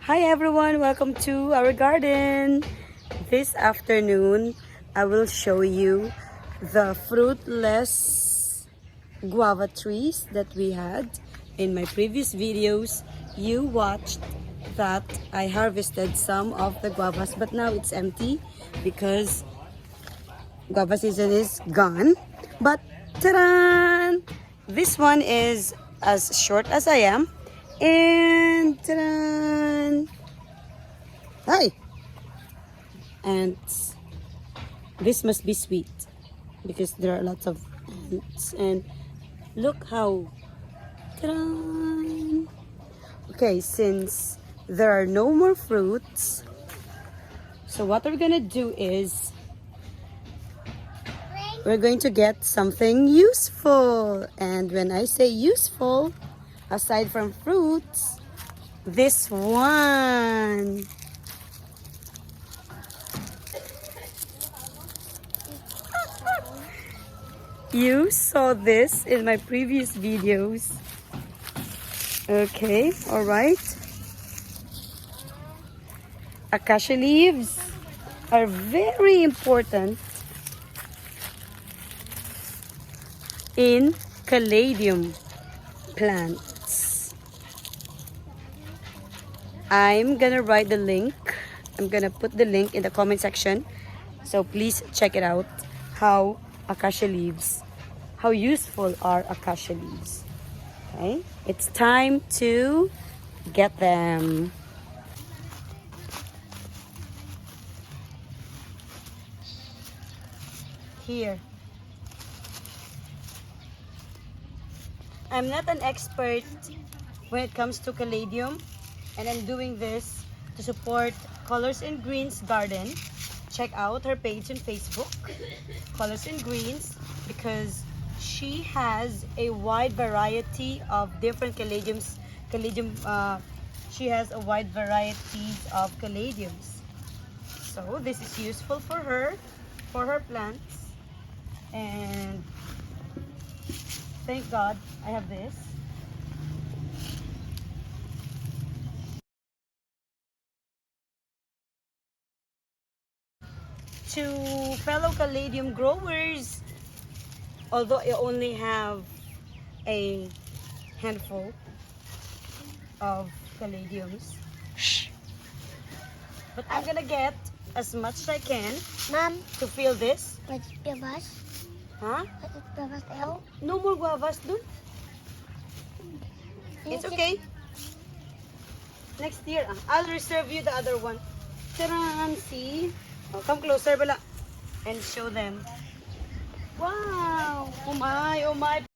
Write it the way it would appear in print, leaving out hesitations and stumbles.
Hi everyone, welcome to our garden. This afternoon, I will show you the fruitless guava trees that we had. In my previous videos, you watched that I harvested some of the guavas, but now it's empty because guava season is gone. But ta-da! This one is as short as I am. And ta-da! Hi! And this must be sweet because there are lots of ants. And look how ta-da! Okay, since there are no more fruits, so what we're gonna do is we're going to get something useful. And when I say useful, aside from fruits, this one. You saw this in my previous videos. Okay, all right. Acacia leaves are very important in caladium plants. I'm gonna write the link. I'm gonna put the link in the comment section. So please check it out. How useful are acacia leaves. Okay, it's time to get them. Here. I'm not an expert when it comes to caladium, and I'm doing this to support Colors and Greens Garden. Check out her page on Facebook, Colors and Greens, because she has a wide variety of different caladiums. She has a wide variety of caladiums. So this is useful for her plants, and thank God I have this. To fellow caladium growers, although I only have a handful of caladiums, but I'm gonna get as much as I can, Mom, to fill this. what is guavas? Huh? What is guavas L? No more guavas dun. It's okay. Next year, I'll reserve you the other one. Taran, see? Oh, come closer, Bala, and show them. Wow! Oh my, oh my.